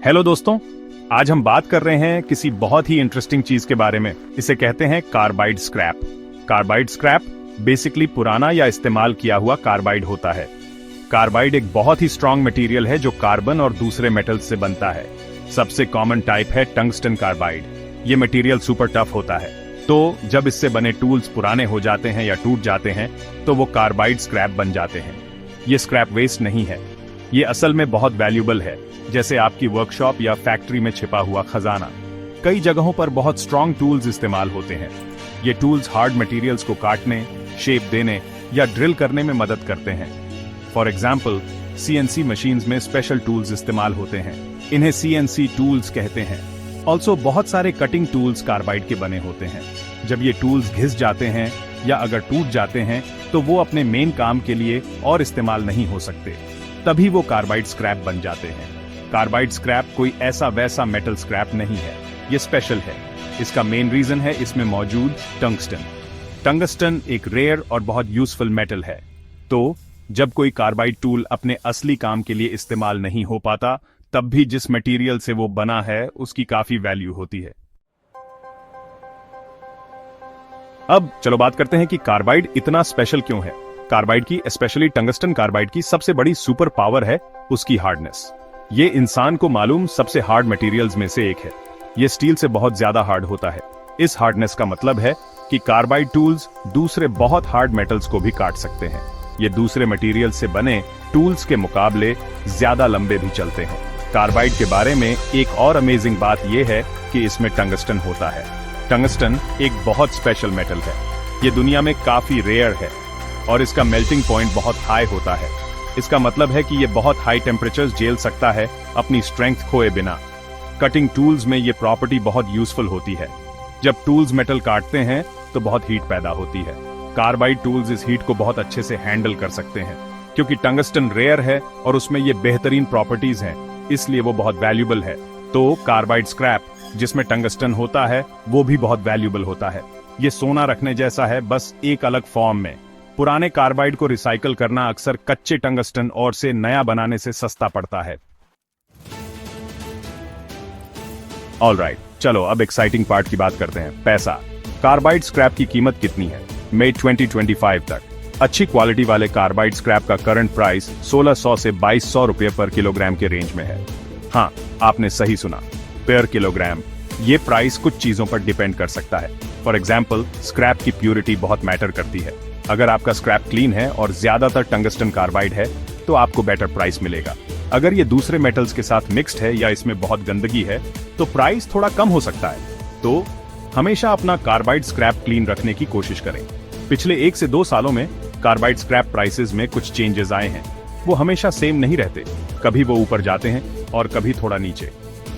Hello दोस्तों, आज हम बात कर रहे हैं किसी बहुत ही इंटरेस्टिंग चीज के बारे में। इसे कहते हैं carbide scrap. Carbide scrap basically पुराना या इस्तेमाल किया हुआ कार्बाइड होता है। कार्बाइड एक बहुत ही स्ट्रांग मटेरियल है जो कार्बन और दूसरे मेटल्स से बनता है। सबसे कॉमन टाइप है टंगस्टन कार्बाइड। ये मटेरियल सुपर टफ होता है, तो जब इससे बने टूल्स पुराने हो जाते हैं या टूट जाते हैं तो वो कार्बाइड स्क्रैप बन जाते हैं। ये स्क्रैप वेस्ट नहीं है, ये असल में बहुत वैल्यूबल है, जैसे आपकी वर्कशॉप या फैक्ट्री में छिपा हुआ खजाना। कई जगहों पर बहुत स्ट्रांग टूल्स इस्तेमाल होते हैं। ये टूल्स हार्ड मटेरियल्स को काटने, शेप देने या ड्रिल करने में मदद करते हैं। फॉर एग्जाम्पल, CNC मशीन्स में स्पेशल टूल्स इस्तेमाल होते हैं, इन्हें CNC टूल्स कहते हैं। ऑल्सो बहुत सारे कटिंग टूल्स कार्बाइड के बने होते हैं। जब ये टूल्स घिस जाते हैं या अगर टूट जाते हैं तो वो अपने मेन काम के लिए और इस्तेमाल नहीं हो सकते, तभी वो कार्बाइड स्क्रैप बन जाते हैं। कार्बाइड स्क्रैप कोई ऐसा वैसा मेटल स्क्रैप नहीं है, ये स्पेशल है। इसका मेन रीजन है इसमें मौजूद टंगस्टन। टंगस्टन एक रेयर और बहुत यूजफुल मेटल है, तो जब कोई कार्बाइड टूल अपने असली काम के लिए इस्तेमाल नहीं हो पाता, तब भी जिस मटेरियल से वो बना है उसकी काफी वैल्यू होती है। अब चलो बात करते हैं कि कार्बाइड इतना स्पेशल क्यों है। कार्बाइड की, स्पेशली टंगस्टन कार्बाइड की सबसे बड़ी सुपर पावर है उसकी हार्डनेस। ये इंसान को मालूम सबसे हार्ड मटेरियल्स में से एक है। ये स्टील से बहुत ज्यादा हार्ड होता है। इस हार्डनेस का मतलब है कि कार्बाइड टूल्स दूसरे बहुत हार्ड मेटल्स को भी काट सकते हैं। ये दूसरे मटेरियल से बने टूल्स के मुकाबले ज्यादा लंबे भी चलते हैं। कार्बाइड के बारे में एक और अमेजिंग बात यह है कि इसमें टंगस्टन होता है। टंगस्टन एक बहुत स्पेशल मेटल है। ये दुनिया में काफी रेयर है और इसका मेल्टिंग पॉइंट बहुत हाई होता है। इसका मतलब है कि ये बहुत हाई टेम्परेचर्स झेल सकता है अपनी स्ट्रेंथ खोए बिना। कटिंग टूल्स में ये प्रॉपर्टी बहुत यूजफुल होती है। जब टूल्स मेटल काटते हैं तो बहुत हीट पैदा होती है। कार्बाइड टूल्स इस हीट को बहुत अच्छे से हैंडल कर सकते हैं। क्योंकि टंगस्टन रेयर है और उसमें ये बेहतरीन प्रॉपर्टीज हैं, इसलिए वो बहुत वैल्यूबल है। तो कार्बाइड स्क्रैप जिसमें टंगस्टन होता है वो भी बहुत वैल्यूबल होता है। ये सोना रखने जैसा है, बस एक अलग फॉर्म में। पुराने कार्बाइड को रिसाइकल करना अक्सर कच्चे टंगस्टन और से नया बनाने से सस्ता पड़ता है। ऑलराइट, चलो अब एक्साइटिंग पार्ट की बात करते हैं, पैसा। कार्बाइड स्क्रैप की कीमत कितनी है? मई 2025 तक अच्छी क्वालिटी वाले कार्बाइड स्क्रैप का करंट प्राइस 1600 से 2200 रुपए पर किलोग्राम के रेंज में है। हाँ, आपने सही सुना, पर किलोग्राम। ये प्राइस कुछ चीजों पर डिपेंड कर सकता है। फॉर एग्जाम्पल, स्क्रैप की प्योरिटी बहुत मैटर करती है। अगर आपका स्क्रैप क्लीन है और ज्यादातर टंगस्टन कार्बाइड है तो आपको बेटर प्राइस मिलेगा। अगर ये दूसरे मेटल्स के साथ मिक्स्ड है या इसमें बहुत गंदगी है तो प्राइस थोड़ा कम हो सकता है। तो हमेशा अपना कार्बाइड स्क्रैप क्लीन रखने की कोशिश करें। पिछले 1 से 2 सालों में कार्बाइड स्क्रैप प्राइसेस में कुछ चेंजेस आए हैं। वो हमेशा सेम नहीं रहते, कभी वो ऊपर जाते हैं और कभी थोड़ा नीचे।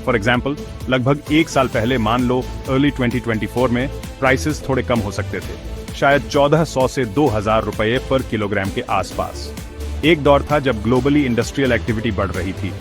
फॉर एग्जाम्पल, लगभग 1 साल पहले मान लो अर्ली 2024 में प्राइसेस थोड़े कम हो सकते थे, शायद 1400 से 2000 रुपए पर किलोग्राम के आसपास। एक दौर था जब ग्लोबली इंडस्ट्रियल एक्टिविटी बढ़ रही थी,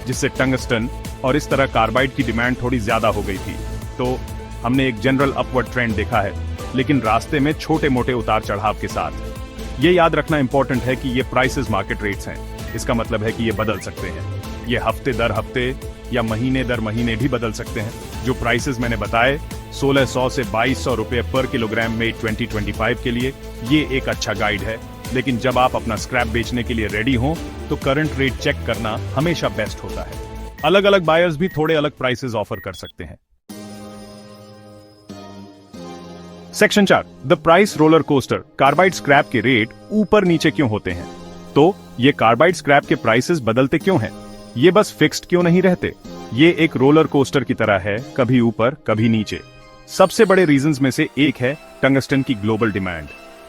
जिससे टंगस्टन और इस तरह कार्बाइड की डिमांड थोड़ी ज्यादा हो गई थी। तो हमने एक जनरल अपवर्ड ट्रेंड देखा है, लेकिन रास्ते में छोटे मोटे उतार चढ़ाव के साथ। ये याद रखना इंपॉर्टेंट है कि ये प्राइसेस मार्केट रेट्स हैं। इसका मतलब है कि ये बदल सकते हैं। ये हफ्ते दर हफ्ते या महीने दर महीने भी बदल सकते हैं। जो प्राइसेस मैंने बताए 1600 से 2200 रुपए पर किलोग्राम में 2025 के लिए, ये एक अच्छा गाइड है। लेकिन जब आप अपना स्क्रैप बेचने के लिए रेडी हो तो करंट रेट चेक करना हमेशा बेस्ट होता है। अलग अलग बायर्स भी थोड़े अलग प्राइसेस ऑफर कर सकते हैं। Section 4, the price roller coaster. Carbide scrap के रेट ऊपर नीचे क्यों होते हैं? तो ये कार्बाइड स्क्रैप के प्राइसेस बदलते क्यों हैं? ये बस फिक्स्ड क्यों नहीं रहते? ये एक रोलर कोस्टर की तरह है, कभी ऊपर कभी नीचे। सबसे बड़े रीजंस में से एक है टंगस्टन की ग्लोबल डिमांड।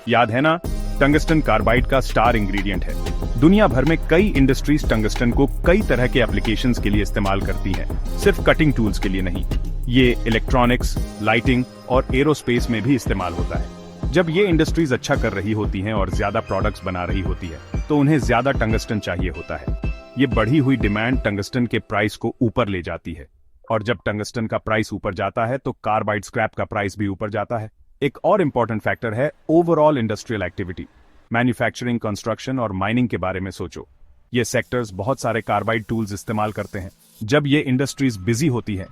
याद है ना, टंगस्टन कार्बाइड का स्टार इंग्रेडिएंट है। दुनिया भर में कई इंडस्ट्रीज टंगस्टन को कई तरह के एप्लीकेशंस के लिए इस्तेमाल करती हैं, सिर्फ कटिंग टूल्स के लिए नहीं। ये इलेक्ट्रॉनिक्स, लाइटिंग और एरोस्पेस में भी इस्तेमाल होता है। जब ये इंडस्ट्रीज अच्छा कर रही होती हैं और ज्यादा प्रोडक्ट्स बना रही होती है तो उन्हें ज्यादा टंगस्टन चाहिए होता है। ये बढ़ी हुई डिमांड टंगस्टन के प्राइस को ऊपर ले जाती है, और जब टंगस्टन का प्राइस ऊपर जाता है तो कार्बाइड स्क्रैप का प्राइस भी ऊपर जाता है। एक और इंपॉर्टेंट फैक्टर है overall industrial activity. Manufacturing, construction और माइनिंग के बारे में सोचो। ये सेक्टर्स बहुत सारे कार्बाइड टूल्स इस्तेमाल करते हैं। जब ये इंडस्ट्रीज बिजी होती है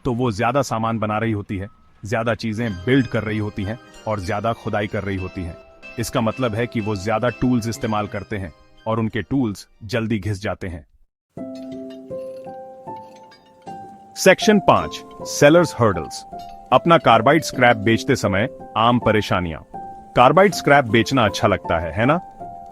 तो वो ज्यादा सामान बना रही होती है, ज्यादा चीजें बिल्ड कर रही होती हैं और ज्यादा खुदाई कर रही होती हैं। इसका मतलब है कि वो ज्यादा टूल्स इस्तेमाल करते हैं और उनके टूल्स जल्दी घिस जाते हैं। Section 5, sellers hurdles. अपना कार्बाइड स्क्रैप बेचते समय आम परेशानियां। कार्बाइड स्क्रैप बेचना अच्छा लगता है ना?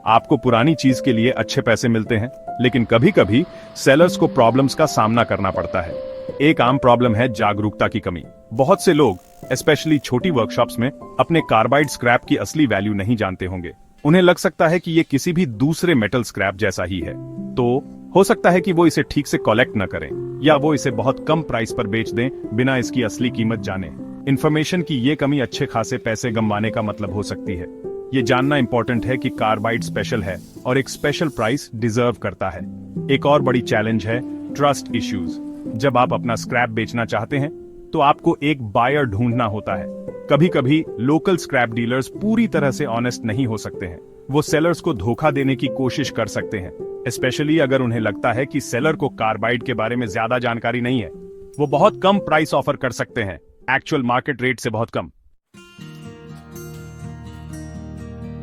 आपको पुरानी चीज के लिए अच्छे पैसे मिलते हैं, लेकिन कभी कभी सेलर्स को प्रॉब्लम्स का सामना करना पड़ता है। एक आम प्रॉब्लम है जागरूकता की कमी। बहुत से लोग स्पेशली छोटी वर्कशॉप्स में अपने कार्बाइड स्क्रैप की असली वैल्यू नहीं जानते होंगे। उन्हें लग सकता है कि ये किसी भी दूसरे मेटल स्क्रैप जैसा ही है, तो हो सकता है कि वो इसे ठीक से कलेक्ट न करें या वो इसे बहुत कम प्राइस पर बेच दें बिना इसकी असली कीमत जाने। इंफॉर्मेशन की ये कमी अच्छे खासे पैसे गंवाने का मतलब हो सकती है। ये जानना इंपॉर्टेंट है कि कार्बाइड स्पेशल है और एक स्पेशल प्राइस डिजर्व करता है। एक और बड़ी चैलेंज है ट्रस्ट इश्यूज। जब आप अपना स्क्रैप बेचना चाहते हैं तो आपको एक बायर ढूंढना होता है। कभी कभी लोकल स्क्रैप डीलर्स पूरी तरह से ऑनेस्ट नहीं हो सकते हैं। वो सेलर्स को धोखा देने की कोशिश कर सकते हैं, स्पेशली अगर उन्हें लगता है कि सेलर को कार्बाइड के बारे में ज्यादा जानकारी नहीं है। वो बहुत कम प्राइस ऑफर कर सकते हैं, एक्चुअल मार्केट रेट से बहुत कम।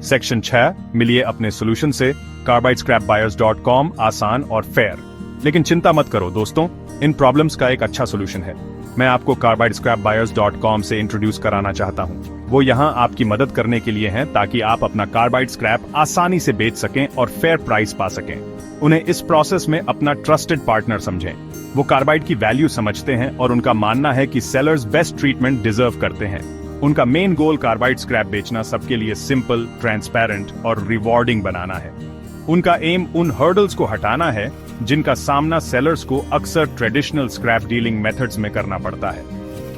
सेक्शन 6, मिलिए अपने सॉल्यूशन से। carbidscrapbuyers.com आसान और फेयर। लेकिन चिंता मत करो दोस्तों, इन प्रॉब्लम्स का एक अच्छा सॉल्यूशन है। मैं आपको carbidscrapbuyers.com से इंट्रोड्यूस कराना चाहता हूं। वो यहां आपकी मदद करने के लिए हैं ताकि आप अपना कार्बाइड स्क्रैप आसानी से बेच सकें और फेयर प्राइस पा सकें। उन्हें इस प्रोसेस में अपना ट्रस्टेड पार्टनर समझें। वो कार्बाइड की वैल्यू समझते हैं और उनका मानना है कि सेलर्स बेस्ट ट्रीटमेंट डिजर्व करते हैं। उनका मेन गोल कार्बाइड स्क्रैप बेचना सबके लिए सिंपल, ट्रांसपेरेंट और रिवॉर्डिंग बनाना है। उनका एम उन हर्डल्स को हटाना है जिनका सामना सेलर्स को अक्सर ट्रेडिशनल स्क्रैप डीलिंग मेथड्स में करना पड़ता है।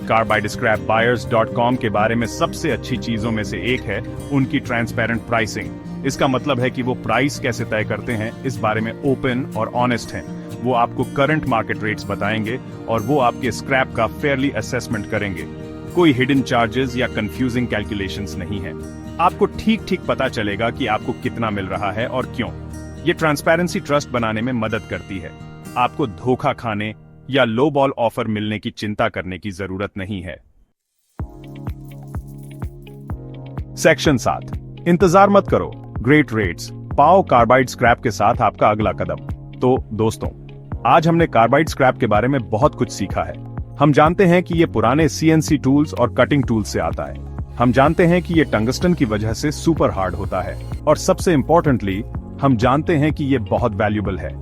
carbidscrapbuyers.com के बारे में सबसे अच्छी चीजों में से एक है उनकी ट्रांसपेरेंट प्राइसिंग। इसका मतलब है कि वो प्राइस कैसे तय करते हैं इस बारे में ओपन और ऑनेस्ट हैं। वो आपको करंट मार्केट रेट्स बताएंगे और वो आपके स्क्रैप का फेयरली असेसमेंट करेंगे। कोई हिडन चार्जेस या कंफ्यूजिंग कैलकुलेशंस नहीं है। आपको ठीक ठीक पता चलेगा कि आपको कितना मिल रहा है और क्यों। ये ट्रांसपेरेंसी ट्रस्ट बनाने में मदद करती है। आपको धोखा खाने या लो बॉल ऑफर मिलने की चिंता करने की जरूरत नहीं है। सेक्शन 7, इंतजार मत करो, ग्रेट रेट्स पाओ कार्बाइड स्क्रैप के साथ आपका अगला कदम। तो दोस्तों, आज हमने कार्बाइड स्क्रैप के बारे में बहुत कुछ सीखा है। हम जानते हैं कि ये पुराने CNC टूल्स और कटिंग टूल्स से आता है। हम जानते हैं कि ये टंगस्टन की वजह से सुपर हार्ड होता है और सबसे इंपॉर्टेंटली हम जानते हैं कि ये बहुत वैल्यूबल है।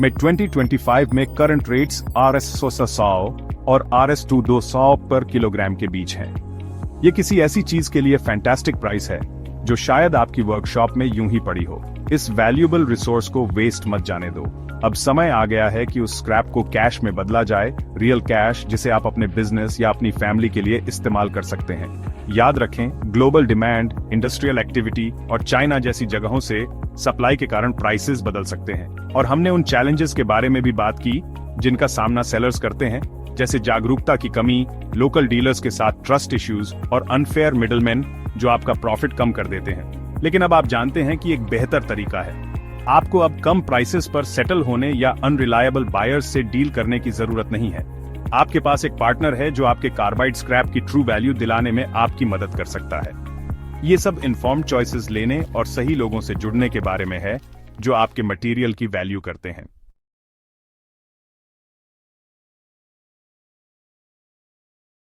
में 2025 में करंट रेट्स RS100 और RS200 पर किलोग्राम के बीच हैं। ये किसी ऐसी चीज के लिए फैंटास्टिक प्राइस है जो शायद आपकी वर्कशॉप में यूं ही पड़ी हो। इस वैल्यूबल रिसोर्स को वेस्ट मत जाने दो। अब समय आ गया है कि उस स्क्रैप को कैश में बदला जाए, रियल कैश जिसे आप अपने बिजनेस या अपनी फैमिली के लिए इस्तेमाल कर सकते हैं। याद रखें, ग्लोबल डिमांड, इंडस्ट्रियल एक्टिविटी और चाइना जैसी जगहों से सप्लाई के कारण प्राइसेस बदल सकते हैं। और हमने उन चैलेंजेस के बारे में भी बात की जिनका सामना सेलर्स करते हैं, जैसे जागरूकता की कमी, लोकल डीलर्स के साथ ट्रस्ट इश्यूज और अनफेयर मिडलमैन जो आपका प्रॉफिट कम कर देते हैं। लेकिन अब आप जानते हैं कि एक बेहतर तरीका है। आपको अब कम प्राइसेस पर सेटल होने या अनरिलायबल बायर्स से डील करने की जरूरत नहीं है। आपके पास एक पार्टनर है जो आपके कार्बाइड स्क्रैप की ट्रू वैल्यू दिलाने में आपकी मदद कर सकता है। ये सब इन्फॉर्म्ड चॉइसेस लेने और सही लोगों से जुड़ने के बारे में है जो आपके मटेरियल की वैल्यू करते हैं।